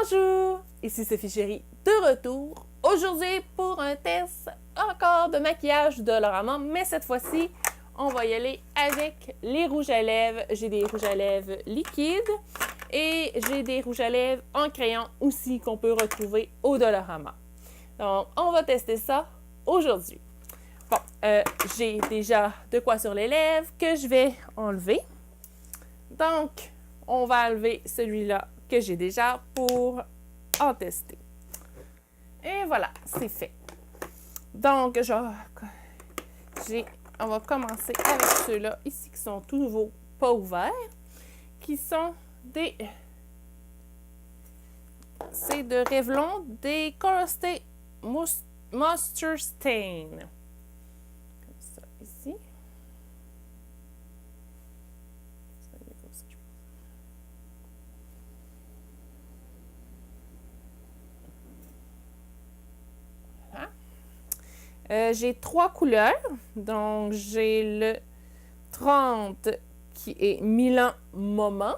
Bonjour, ici Sophie Chérie, de retour aujourd'hui pour un test encore de maquillage de Dollarama, mais cette fois-ci, on va y aller avec les rouges à lèvres. J'ai des rouges à lèvres liquides et j'ai des rouges à lèvres en crayon aussi qu'on peut retrouver au Dollarama. Donc, on va tester ça aujourd'hui. Bon, j'ai déjà de quoi sur les lèvres que je vais enlever. Donc, on va enlever celui-là que j'ai déjà pour en tester. Et voilà, c'est fait. Donc, on va commencer avec ceux-là ici qui sont tout nouveaux, pas ouverts, qui sont des... C'est de Revlon, des Color Stay Moisture Stain. Comme ça, ici. J'ai 3 couleurs. Donc, j'ai le 30 qui est Milan Moment.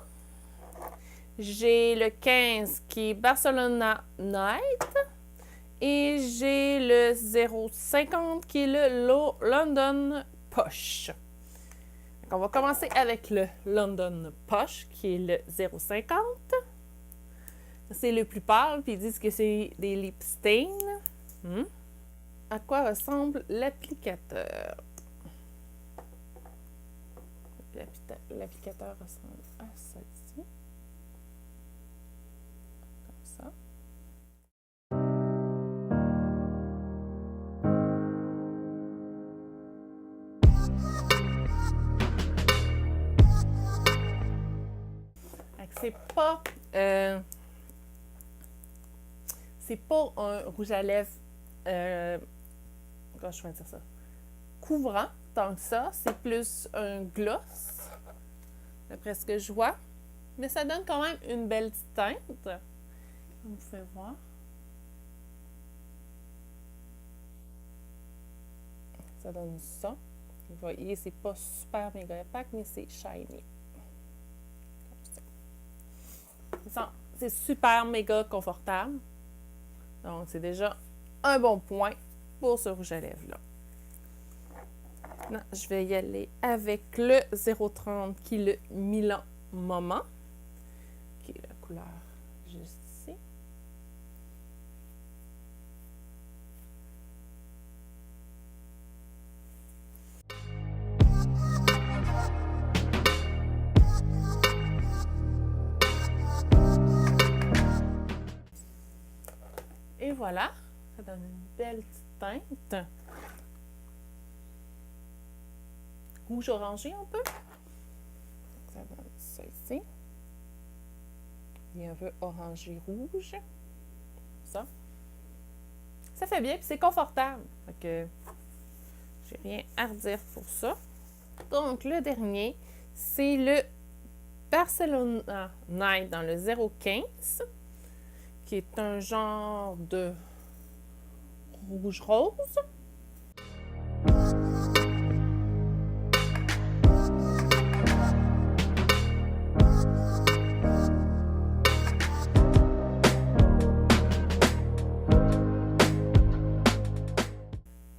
J'ai le 15 qui est Barcelona Night. Et j'ai le 050 qui est le London Posh. Donc, on va commencer avec le London Posh qui est le 050. C'est le plus pâle, puis ils disent que c'est des lip stains. À quoi ressemble l'applicateur? L'applicateur ressemble à ça ici. Comme ça. C'est pas un rouge à lèvres comment je vais dire ça? Couvrant, tant que ça. C'est plus un gloss, d'après ce que je vois. Mais ça donne quand même une belle petite teinte. Comme vous pouvez voir. Ça donne ça. Vous voyez, c'est pas super méga opaque, mais c'est shiny. Comme ça. C'est super méga confortable. Donc, c'est déjà un bon point pour ce rouge à lèvres-là. Maintenant, je vais y aller avec le 030 qui est le Milan Moment, qui est la couleur juste ici. Et voilà, ça donne une belle petite teinte. Rouge orangé un peu. Ça donne ça ici. Il y a un peu orangé rouge. Ça. Ça fait bien, puis c'est confortable. Fait que j'ai rien à redire pour ça. Donc, le dernier, c'est le Barcelona Night dans le 015, qui est un genre de rouge-rose.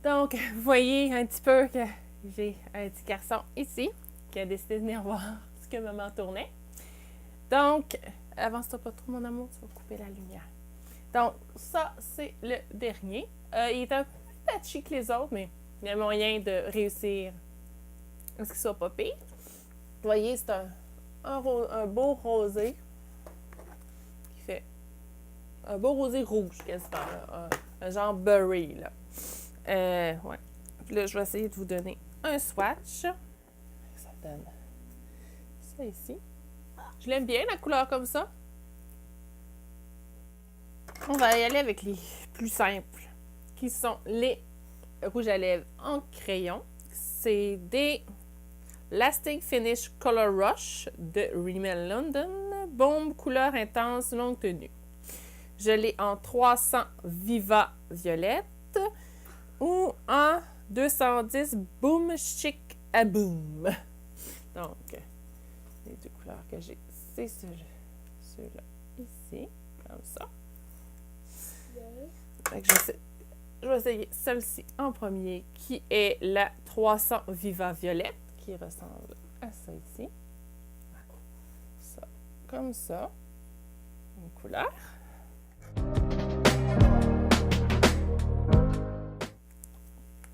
Donc, vous voyez un petit peu que j'ai un petit garçon ici qui a décidé de venir voir ce que maman tournait. Donc, avance-toi pas trop, mon amour, tu vas couper la lumière. Donc, ça, c'est le dernier. Il est un peu plus patchy que les autres, mais il y a moyen de réussir à ce qu'il soit pas pire. Vous voyez, c'est un beau rosé qui fait un beau rosé rouge quasiment, un genre berry, là. Ouais. Puis là, je vais essayer de vous donner un swatch. Ça donne ça ici. Je l'aime bien, la couleur comme ça. On va y aller avec les plus simples, qui sont les rouges à lèvres en crayon. C'est des Lasting Finish Color Rush de Rimmel London. Bombe couleur intense, longue tenue. Je l'ai en 300 Viva Violette ou en 210 Boom Chic à Boom. Donc, les deux couleurs que j'ai, c'est ceux-là ici. Comme ça. Fait que je vais essayer celle-ci en premier, qui est la 300 Viva Violette, qui ressemble à ça ici. Ça, comme ça. Une couleur.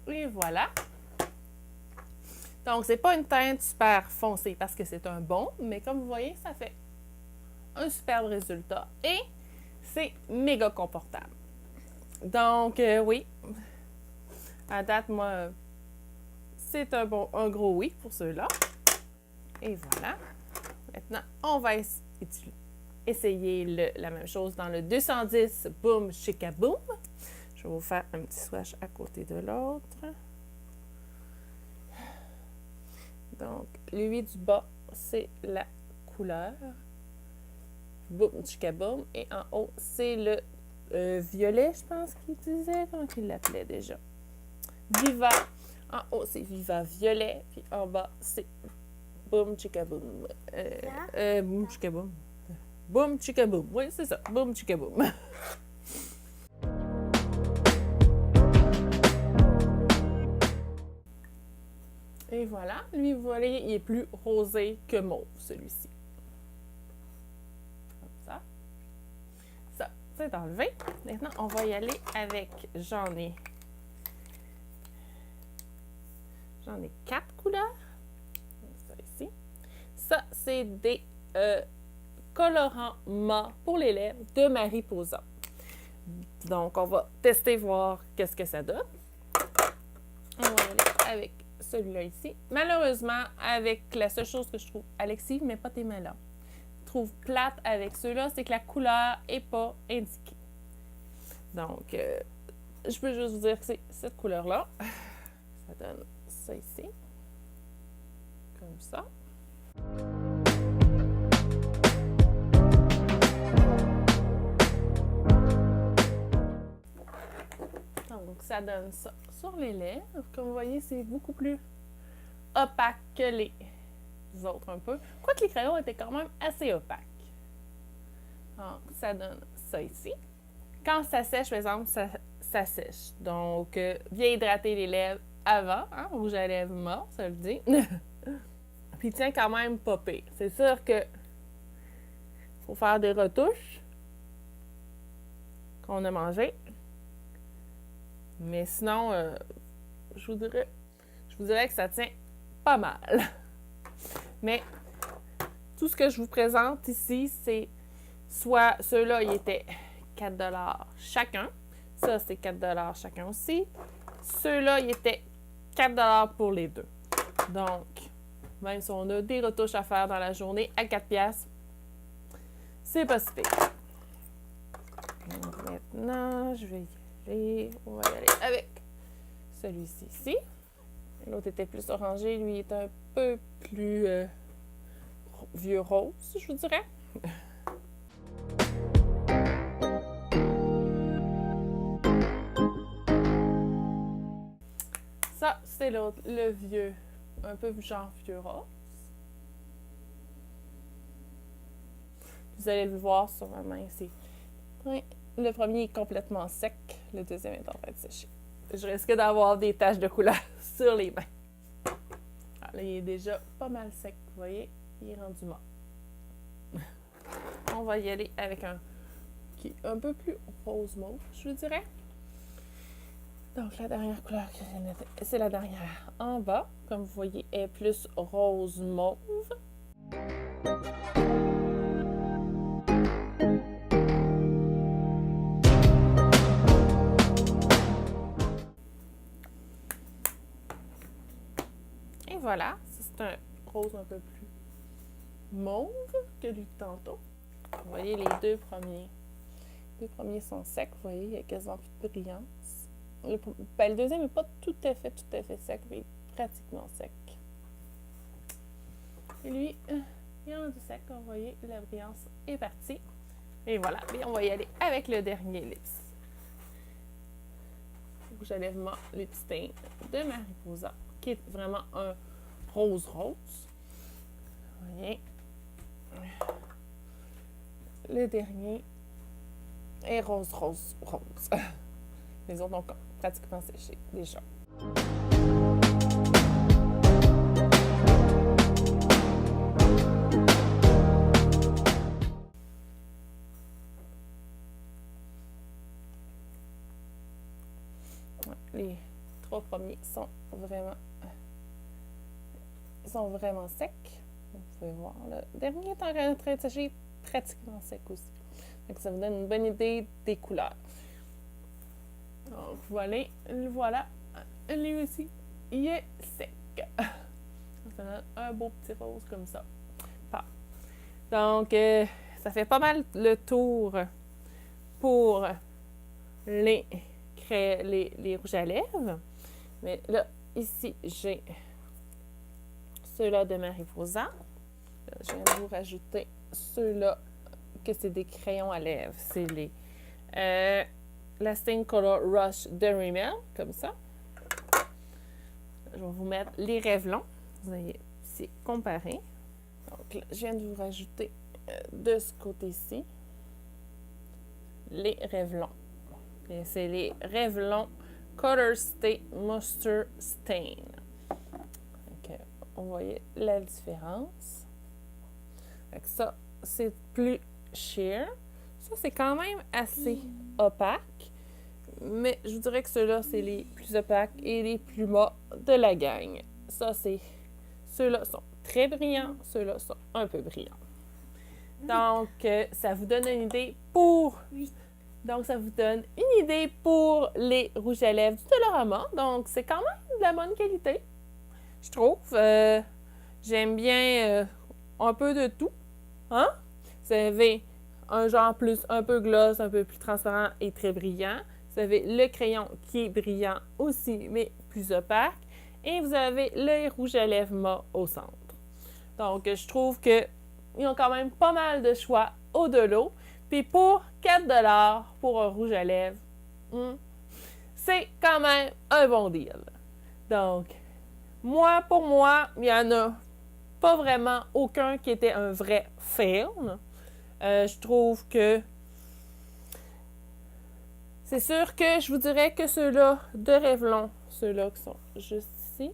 Et voilà. Donc, c'est pas une teinte super foncée parce que c'est un bon, mais comme vous voyez, ça fait un superbe résultat et c'est méga confortable. Donc, oui, à date, moi, c'est un gros oui pour ceux-là. Et voilà. Maintenant, on va essayer la même chose dans le 210 Boom Chicaboom. Je vais vous faire un petit swatch à côté de l'autre. Donc, lui du bas, c'est la couleur Boom Chicaboom. Et en haut, c'est le violet, je pense qu'il utilisait. Comment il l'appelait déjà? Viva. En haut, c'est Viva Violet. Puis en bas, c'est Boom Chicaboom. Boom Chicaboom. Boom Chicaboom. Oui, c'est ça. Boom Chicaboom. Et voilà. Lui, vous voyez, il est plus rosé que mauve, celui-ci. Comme ça. Ça, c'est enlevé. Maintenant, on va y aller avec... J'en ai 4 couleurs. Ça ici. Ça, c'est des colorants mat pour les lèvres de Mariposa. Donc, on va tester, voir qu'est-ce que ça donne. On va y aller avec celui-là ici. Malheureusement, avec la seule chose que je trouve, Alexis, mais pas tes mains là, je trouve plate avec ceux-là, c'est que la couleur n'est pas indiquée. Donc, je peux juste vous dire que c'est cette couleur-là. Ça donne ça ici. Comme ça. Donc, ça donne ça sur les lèvres. Comme vous voyez, c'est beaucoup plus opaque que les autres un peu. Quoique les crayons étaient quand même assez opaques. Donc, ça donne ça ici. Quand ça sèche, par exemple, ça sèche. Donc, bien hydrater les lèvres avant. Hein, rouge à lèvres mort, ça le dit. Puis, il tient quand même pas pire. C'est sûr que faut faire des retouches qu'on a mangées. Mais sinon, je vous dirais que ça tient pas mal. Mais tout ce que je vous présente ici, c'est soit ceux-là, ils étaient 4 $ chacun. Ça, c'est 4 $ chacun aussi. Ceux-là, ils étaient 4 $ pour les deux. Donc, même si on a des retouches à faire dans la journée à 4 $, c'est pas si pire. Maintenant, on va y aller avec celui-ci ici. L'autre était plus orangé, lui est un peu plus vieux rose, je vous dirais. Ça, c'est l'autre, le vieux, un peu genre vieux rose. Vous allez le voir sur ma main ici. Oui. Le premier est complètement sec, le deuxième est en train de sécher. Je risque d'avoir des taches de couleur sur les mains. Alors, là, il est déjà pas mal sec, vous voyez, il est rendu mort. On va y aller avec un qui est un peu plus rose mauve, je vous dirais. Donc, la dernière couleur que j'ai notée, c'est la dernière en bas. Comme vous voyez, elle est plus rose mauve. Et voilà, c'est un rose un peu plus mauve que lui de tantôt. Vous voyez, les deux premiers sont secs. Vous voyez, il y a quasiment plus de brillance. Le deuxième n'est pas tout à fait sec, mais pratiquement sec. Et lui, il est rendu sec. Vous voyez, la brillance est partie. Et voilà, et on va y aller avec le dernier lips. Rouge à lèvres mat Lip Stain de Mariposa, qui est vraiment un rose-rose. Vous voyez. Le dernier Et rose, rose, rose. Les autres ont pratiquement séché déjà. Les 3 premiers sont vraiment secs. Vous pouvez voir, le dernier est en train de sécher pratiquement sec aussi. Donc, ça vous donne une bonne idée des couleurs. Donc, voilà, lui aussi, il est sec. Ça donne un beau petit rose comme ça. Donc, ça fait pas mal le tour pour les rouges à lèvres. Mais là, ici, j'ai ceux-là de Mariposa. Je viens de vous rajouter ceux-là que c'est des crayons à lèvres. C'est les Lasting Color Rush de Rimmel, comme ça. Je vais vous mettre les Revlon. Vous allez ici comparer. Donc là, je viens de vous rajouter de ce côté-ci les Revlon. C'est les Revlon Color Stay Mustard Stain. Donc, on voyait la différence. Donc ça, c'est plus sheer. Ça, c'est quand même assez opaque. Mais je vous dirais que ceux-là, c'est les plus opaques et les plus mat de la gang. Ça, c'est... Ceux-là sont très brillants. Ceux-là sont un peu brillants. Donc, ça vous donne une idée pour... Donc, ça vous donne une idée pour les rouges à lèvres du Dollarama. Donc, c'est quand même de la bonne qualité, je trouve. J'aime bien un peu de tout. Hein? Vous avez un genre plus, un peu gloss, un peu plus transparent et très brillant. Vous avez le crayon qui est brillant aussi, mais plus opaque. Et vous avez le rouge à lèvres mat au centre. Donc, je trouve qu'ils ont quand même pas mal de choix au de l'eau. Puis pour 4$ pour un rouge à lèvres, c'est quand même un bon deal. Donc, pour moi, il n'y en a pas vraiment aucun qui était un vrai fail. Je trouve que c'est sûr que je vous dirais que ceux-là de Revlon, ceux-là qui sont juste ici,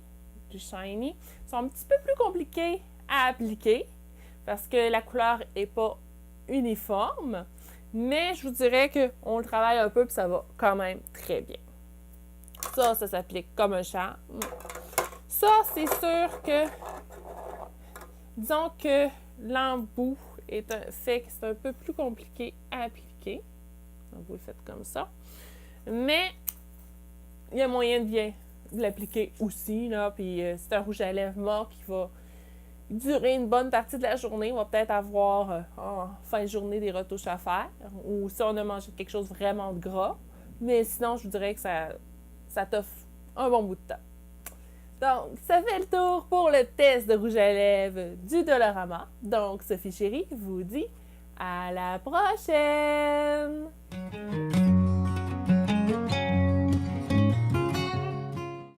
du shiny, sont un petit peu plus compliqués à appliquer parce que la couleur n'est pas uniforme, mais je vous dirais qu'on le travaille un peu et ça va quand même très bien. Ça s'applique comme un charme. Ça, c'est sûr que, disons que l'embout fait que c'est un peu plus compliqué à appliquer. Donc, vous le faites comme ça. Mais, il y a moyen de bien l'appliquer aussi, là, puis c'est un rouge à lèvres mort qui va durer une bonne partie de la journée. On va peut-être avoir en fin de journée des retouches à faire, ou si on a mangé quelque chose vraiment de gras. Mais sinon, je vous dirais que ça t'offre un bon bout de temps. Donc, ça fait le tour pour le test de rouge à lèvres du Dollarama. Donc, Sophie Chérie vous dit à la prochaine!